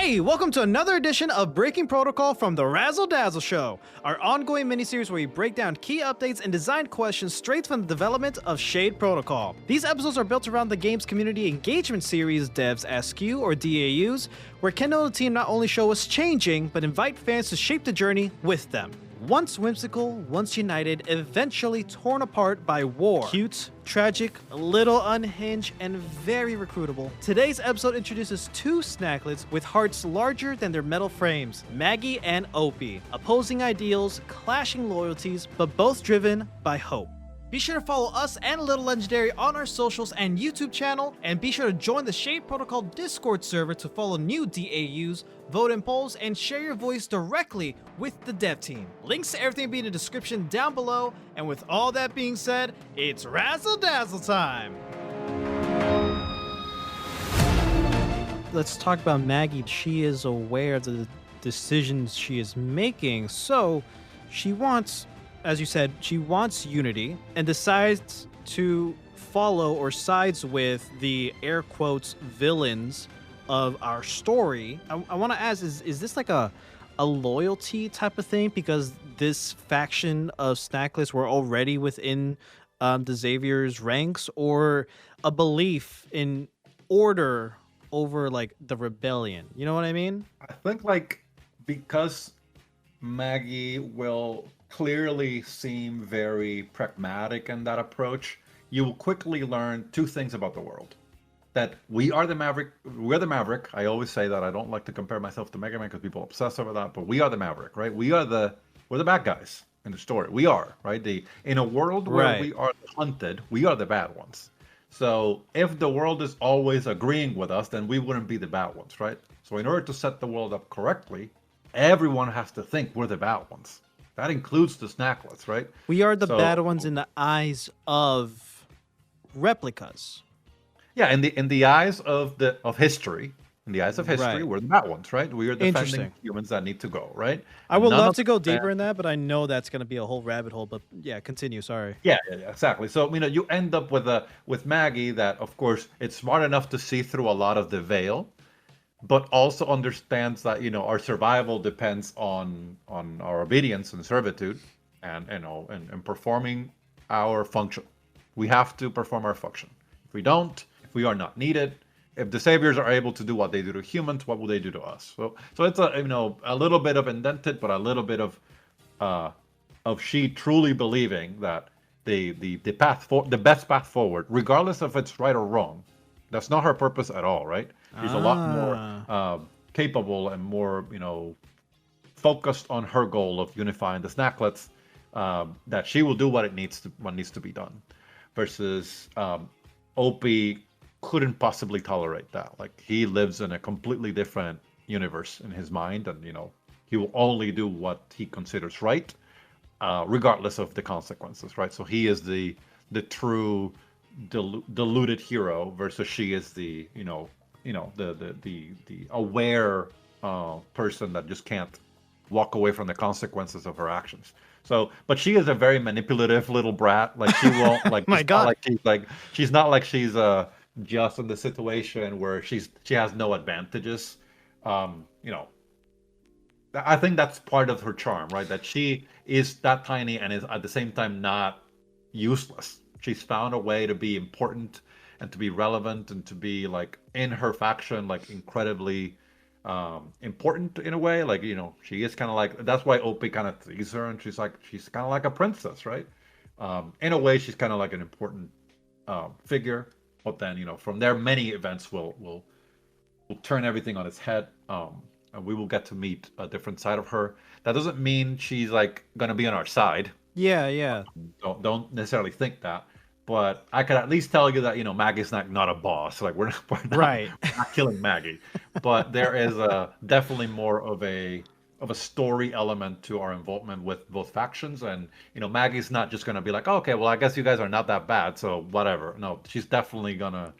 Hey, welcome to another edition of Breaking Protocol from the Razzle Dazzle Show, our ongoing miniseries where we break down key updates and design questions straight from the development of Shade Protocol. These episodes are built around the game's community engagement series Devs Ask You, or DAUs, where Kendall and the team not only show us changing, but invite fans to shape the journey with them. Once whimsical, once united, eventually torn apart by war. Cute, tragic, a little unhinged, and very recruitable. Today's episode introduces two Snacklets with hearts larger than their metal frames, Maggie and Opie. Opposing ideals, clashing loyalties, but both driven by hope. Be sure to follow us and Little Legendary on our socials and YouTube channel, and be sure to join the Shade Protocol Discord server to follow new DAUs, vote in polls, and share your voice directly with the dev team. Links to everything will be in the description down below, and with all that being said, it's Razzle Dazzle time! Let's talk about Maggie. She is aware of the decisions she is making, so she wants, as you said, she wants unity and decides to follow or sides with the air quotes villains of our story. I want to ask, is this like a loyalty type of thing? Because this faction of Snacklets were already within the Xaviors ranks, or a belief in order over like the rebellion? You know what I mean? I think like because Maggie will clearly seem very pragmatic in that approach, you will quickly learn two things about the world. That we're the Maverick. I always say that. I don't like to compare myself to Mega Man because people obsess over that, but we are the Maverick, right? We're the bad guys in the story. We are, right? In a world where we are hunted, we are the bad ones. So if the world is always agreeing with us, then we wouldn't be the bad ones, right? So in order to set the world up correctly, everyone has to think we're the bad ones. That includes the Snacklets, right? We are the bad ones in the eyes of replicas. Yeah, in the eyes of history, we're the bad ones, right? We are defending humans that need to go, right? I would love to go deeper in that, but I know that's going to be a whole rabbit hole. But yeah, continue. Sorry. Yeah, exactly. So you end up with Maggie that, of course, it's smart enough to see through a lot of the veil, but also understands that our survival depends on our obedience and servitude, and performing our function. We have to perform our function. If we don't, if we are not needed, if the Saviors are able to do what they do to humans, what will they do to us? So it's a little bit of indented, but a little bit of she truly believing that the best path forward, regardless if it's right or wrong, that's not her purpose at all, right? She's a lot more capable and more, focused on her goal of unifying the Snacklets. That she will do what needs to be done, versus Opie couldn't possibly tolerate that. Like, he lives in a completely different universe in his mind, and he will only do what he considers right, regardless of the consequences, right? So he is the true deluded hero, versus she is the the aware person that just can't walk away from the consequences of her actions. So, but she is a very manipulative little brat. Like, she won't like. My God. She's not like she's just in the situation where she has no advantages. I think that's part of her charm, right? That she is that tiny and is at the same time not useless. She's found a way to be important and to be relevant and to be like in her faction, like incredibly important in a way. Like, she is kind of like, that's why Opie kind of sees her, and she's kind of like a princess, right? In a way, she's kind of like an important figure. But then, from there, many events will turn everything on its head, and we will get to meet a different side of her. That doesn't mean she's like gonna be on our side. Yeah. Don't necessarily think that. But I could at least tell you that Maggie's not a boss. Like, we're not we're not killing Maggie. But there is definitely more of a story element to our involvement with both factions, and Maggie's not just gonna be like, oh, okay, well, I guess you guys are not that bad, so whatever. No, she's definitely gonna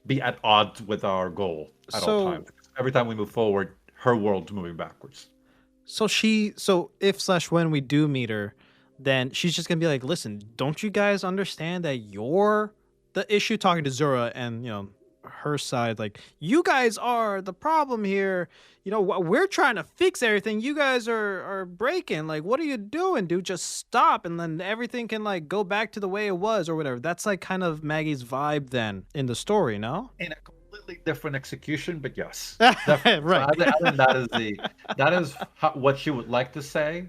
be at odds with our goal at all times. Every time we move forward, her world's moving backwards. So if/when we do meet her, then she's just gonna be like, listen, don't you guys understand that you're the issue? Talking to Zura and her side, like, you guys are the problem here. You know, we're trying to fix everything. You guys are breaking. Like, what are you doing, dude? Just stop, and then everything can like go back to the way it was or whatever. That's like kind of Maggie's vibe then in the story, no? In a completely different execution, but yes, definitely. So Right. I think that is what she would like to say,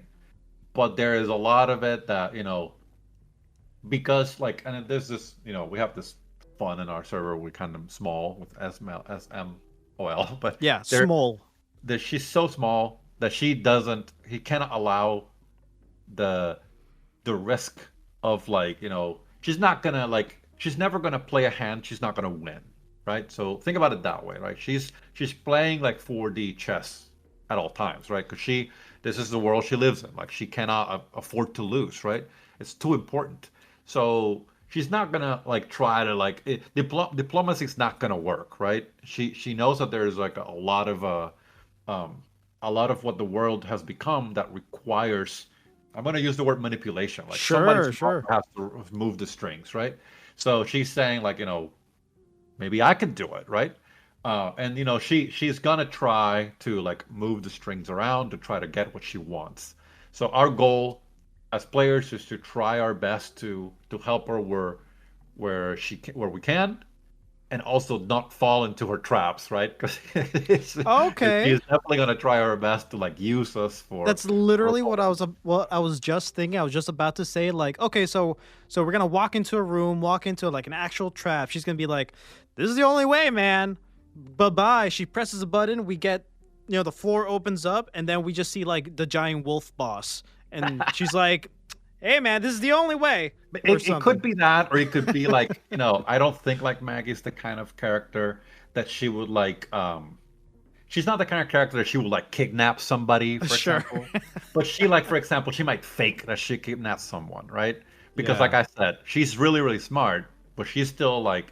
but there is a lot of it that because like, and there's this, we have this fun in our server. We kind of small with SMOL, but Yeah, there small. that she's so small that he cannot allow the risk of like, she's never gonna play a hand she's not gonna win, right? So think about it that way, right? She's playing like 4D chess at all times, right? Because this is the world she lives in. Like, she cannot afford to lose, right? It's too important. So she's not gonna like try to like diplomacy is not gonna work, right? She knows that there's like um, a lot of what the world has become that requires. I'm gonna use the word manipulation. Like, Sure, somebody's sure. has to move the strings, right? So she's saying like, maybe I could do it, right? And she's gonna try to like move the strings around to try to get what she wants. So our goal as players is to try our best to help her where we can, and also not fall into her traps, right? Because Okay. she's definitely gonna try her best to like use us for That's literally fun. what I was just thinking. I was just about to say, like, okay, so we're gonna walk into a room, walk into like an actual trap. She's gonna be like, "This is the only way, man. Bye bye." She presses a button. We get, the floor opens up, and then we just see like the giant wolf boss, and she's like, "Hey, man, this is the only way," or It could something. be that, or it could be like, I don't think like Maggie's the kind of character that she would like. She's not the kind of character that she would like kidnap somebody, for Sure. example. But she like, for example, she might fake that she kidnaps someone, right? Because like Yeah. I said, she's really, really smart, but she's still like,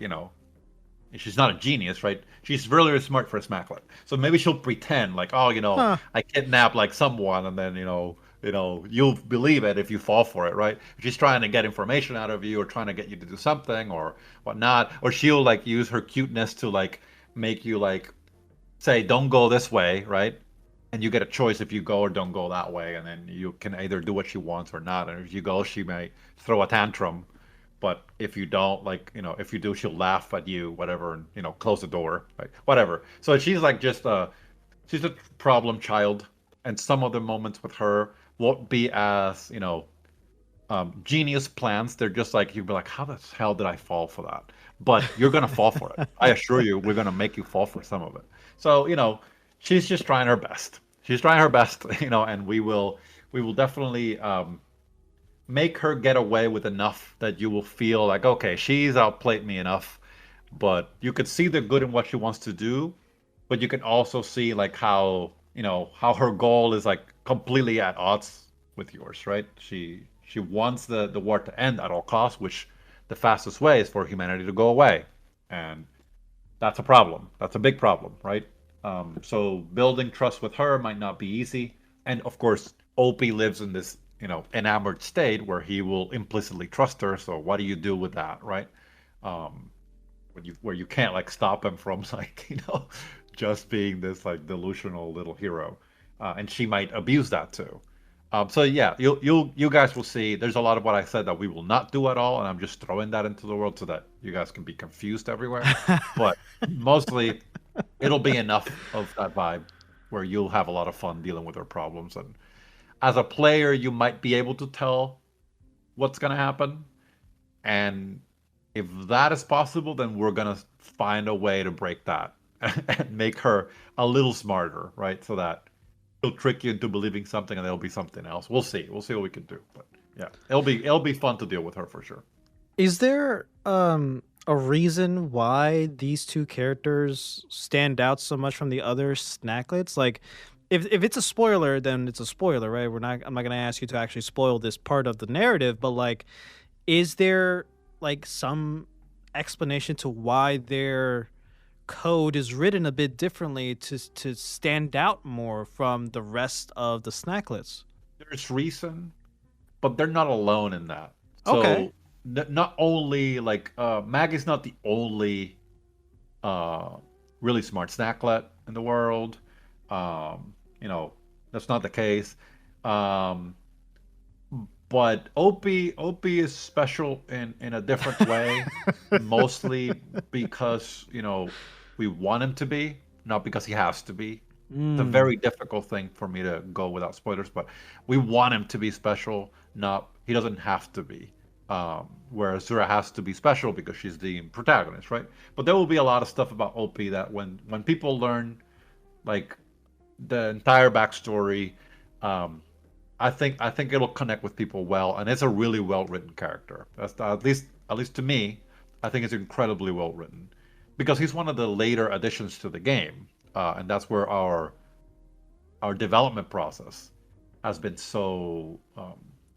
she's not a genius, right? She's really, really smart for a smacklet. So maybe she'll pretend like, oh, Huh. I kidnap like someone, and then you'll believe it if you fall for it, right? She's trying to get information out of you, or trying to get you to do something, or whatnot. Or she'll like use her cuteness to like make you like say, don't go this way, right? And you get a choice if you go or don't go that way, and then you can either do what she wants or not. And if you go, she may throw a tantrum, but if you don't, like, if you do, she'll laugh at you, whatever, and close the door, like whatever. So she's like she's a problem child, and some of the moments with her won't be as genius plans. They're just like, you'd be like, how the hell did I fall for that? But you're gonna fall for it. I assure you, we're gonna make you fall for some of it. So she's just trying her best. She's trying her best, and we will definitely make her get away with enough that you will feel like, okay, she's outplayed me enough. But you could see the good in what she wants to do, but you can also see like how her goal is like completely at odds with yours, right? She wants the war to end at all costs, which the fastest way is for humanity to go away, and that's a problem. That's a big problem, right? So building trust with her might not be easy, and of course, Opie lives in this enamored state where he will implicitly trust her. So what do you do with that, right? Um, where you can't like stop him from like just being this like delusional little hero, and she might abuse that too. So yeah, you guys will see. There's a lot of what I said that we will not do at all, and I'm just throwing that into the world so that you guys can be confused everywhere. But mostly, it'll be enough of that vibe where you'll have a lot of fun dealing with her problems. And as a player, you might be able to tell what's gonna happen, and if that is possible, then we're gonna find a way to break that and make her a little smarter, right? So that she'll trick you into believing something and there'll be something else. We'll see. We'll see what we can do. But yeah, it'll be fun to deal with her for sure. Is there a reason why these two characters stand out so much from the other snacklets? Like, if it's a spoiler, then it's a spoiler, right? I'm not gonna ask you to actually spoil this part of the narrative, but like, is there like some explanation to why their code is written a bit differently to stand out more from the rest of the snacklets? There's reason, but they're not alone in that. Okay. So not only like Maggie's not the only uh, really smart snacklet in the world. You know, that's not the case. Um, but Opie is special in a different way, mostly because we want him to be, not because he has to be. It's a Mm. very difficult thing for me to go without spoilers, but we want him to be special, not he doesn't have to be. Whereas Zura has to be special because she's the protagonist, right? But there will be a lot of stuff about Opie that when people learn like the entire backstory, um, I think it'll connect with people well, and it's a really well written character. That's at least to me, I think it's incredibly well written because he's one of the later additions to the game, and that's where our development process has been so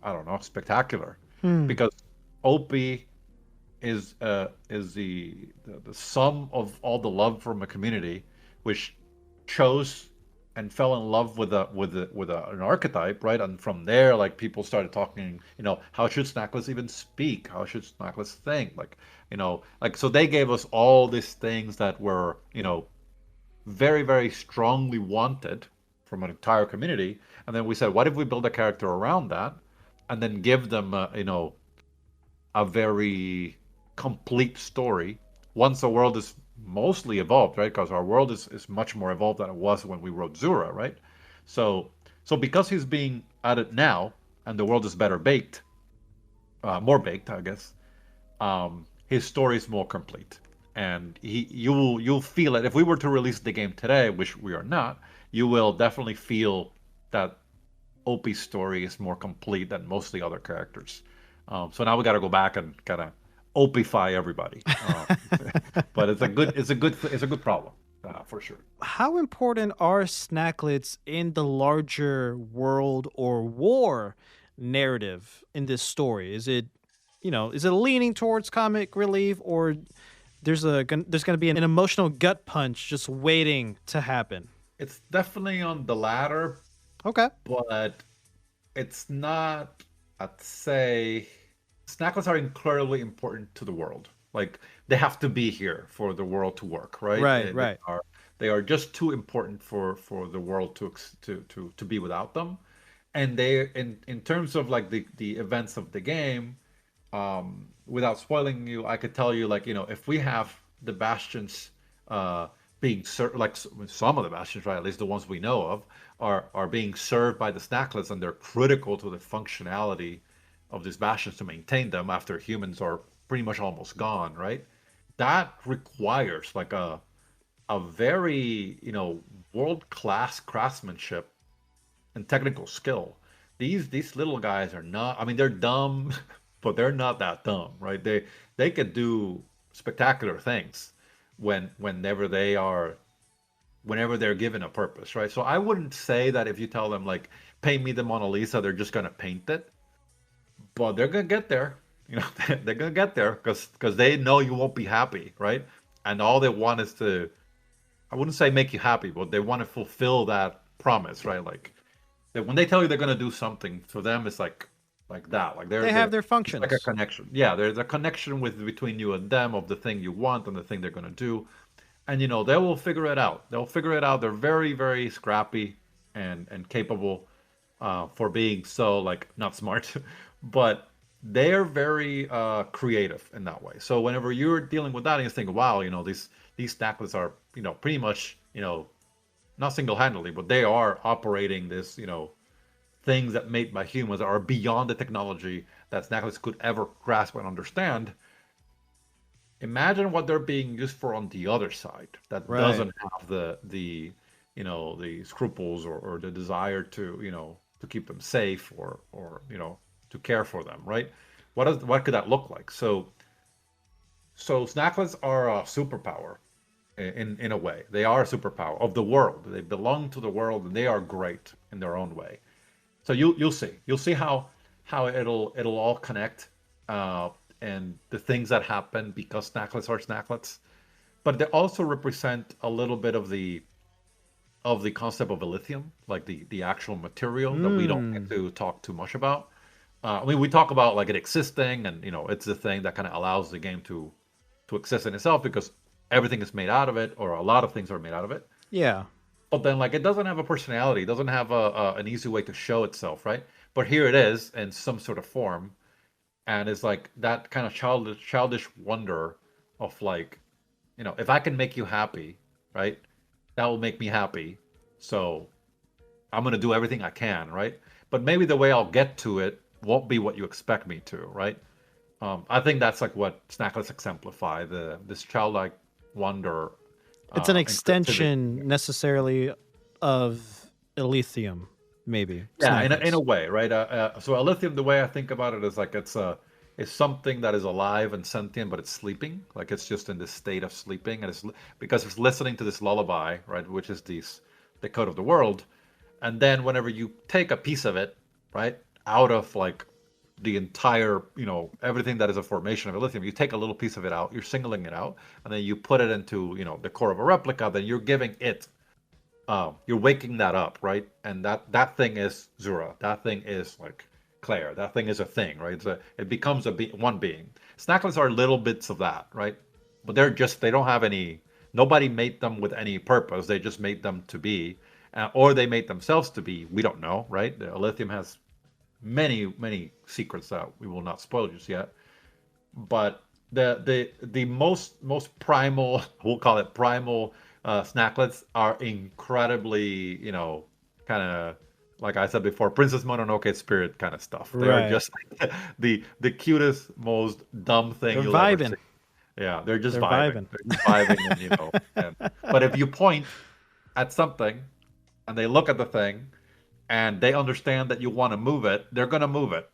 I don't know spectacular Hmm. because Opie is the sum of all the love from a community which chose and fell in love an archetype, right? And from there, like people started talking, how should Snacklets even speak? How should Snacklets think? Like so they gave us all these things that were, very, very strongly wanted from an entire community. And then we said, what if we build a character around that and then give them, a very complete story once the world is mostly evolved, right? Because our world is much more evolved than it was when we wrote Zura, right? So so because he's being added now and the world is better baked, more baked, I guess, his story is more complete. And you'll feel it. If we were to release the game today, which we are not, you will definitely feel that Opie's story is more complete than most of the other characters. So now we got to go back and kind of opify everybody. But it's a good problem for sure. How important are snacklets in the larger world or war narrative in this story? Is it leaning towards comic relief, or there's going to be an emotional gut punch just waiting to happen? It's definitely on the latter, Okay. but it's not. I'd say snacklets are incredibly important to the world. Like they have to be here for the world to work, right? Right, They right. are just too important for the world to be without them. And they in terms of like the events of the game, without spoiling you, I could tell you like if we have the bastions uh, being served, like some of the bastions, right? At least the ones we know of are being served by the snacklets, and they're critical to the functionality of these bastions to maintain them after humans are pretty much almost gone, right? That requires like a very world class craftsmanship and technical skill. These little guys are not. I mean, they're dumb, but they're not that dumb, right? They could do spectacular things whenever they're given a purpose, right? So I wouldn't say that if you tell them like paint me the Mona Lisa, they're just gonna paint it, but they're gonna get there. They're gonna get there because they know you won't be happy, right? And all they want is to, I wouldn't say make you happy, but they want to fulfill that promise, right? Like when they tell you they're gonna do something, for them it's like that. Like They they're have their it's like a functions. connection. Yeah, there's a connection with between you and them of the thing you want and the thing they're gonna do. And they will figure it out. They'll figure it out. They're very, very scrappy and capable for being so like not smart, but they're very creative in that way. So whenever you're dealing with that, and you think, wow, these stacklets are pretty much not single-handedly, but they are operating this things that made by humans are beyond the technology that snacklets could ever grasp and understand. Imagine what they're being used for on the other side that Right. doesn't have the scruples or the desire to keep them safe or to care for them, right? What could that look like? So snacklets are a superpower in a way. They are a superpower of the world. They belong to the world and they are great in their own way. So you'll see how it'll all connect, uh, and the things that happen because snacklets are snacklets, but they also represent a little bit of the concept of lithium, like the actual material that we don't get Hmm. to talk too much about. I mean, we talk about like it existing, and it's the thing that kind of allows the game to exist in itself because everything is made out of it, or a lot of things are made out of it. Yeah. But then, like, it doesn't have a personality. It doesn't have an easy way to show itself, right? But here it is in some sort of form, and it's like that kind of childish wonder of like, if I can make you happy, right? That will make me happy. So I'm gonna do everything I can, right? But maybe the way I'll get to it won't be what you expect me to, right? I think that's like what Snacklets exemplify this childlike wonder. It's an And creativity. extension necessarily of Elysium, maybe. Yeah, in a Snacklets. way, right? So a lithium, the way I think about it is like it's something that is alive and sentient, but it's sleeping. Like it's just in this state of sleeping, and because it's listening to this lullaby, right, which is the code of the world. And then whenever you take a piece of it, right, out of like the entire, everything that is a formation of a lithium, you take a little piece of it out, you're singling it out, and then you put it into, the core of a replica, then you're giving it you're waking that up, right? And that thing is Zura. That thing is like Claire. That thing is a thing, right? It becomes one being. Snacklets are little bits of that, right? But they don't have any. Nobody made them with any purpose. They just made them to be, or they made themselves to be. We don't know, right? The lithium has many secrets that we will not spoil just yet. But the most primal, we'll call it primal, snacklets are incredibly, kind of, like I said before, Princess Mononoke spirit kind of stuff. They are Right. just the cutest, most dumb thing They're you'll ever vibing. see. Yeah, they're just They're vibing. vibing. They're just vibing, but if you point at something and they look at the thing and they understand that you want to move it, they're gonna move it.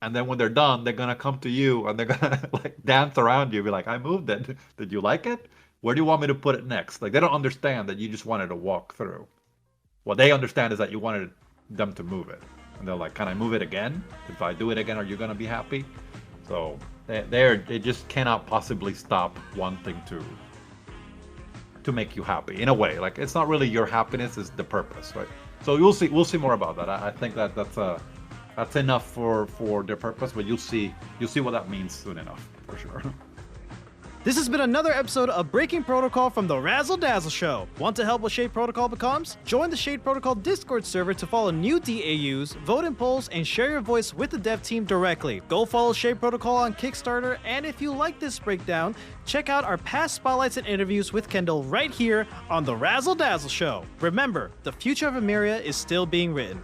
And then when they're done, they're gonna come to you and they're gonna like dance around you, be like, "I moved it. Did you like it? Where do you want me to put it next?" Like they don't understand that you just wanted to walk through. What they understand is that you wanted them to move it, and they're like, "Can I move it again? If I do it again, are you gonna be happy?" So they just cannot possibly stop wanting to make you happy in a way. Like it's not really your happiness; it's the purpose, right? So we'll see more about that. I think that's enough for their purpose, but you'll see what that means soon enough for sure. This has been another episode of Breaking Protocol from the Razzle Dazzle Show. Want to help what Shade Protocol becomes? Join the Shade Protocol Discord server to follow new DAUs, vote in polls, and share your voice with the dev team directly. Go follow Shade Protocol on Kickstarter, and if you like this breakdown, check out our past spotlights and interviews with Kendall right here on the Razzle Dazzle Show. Remember, the future of Emeria is still being written.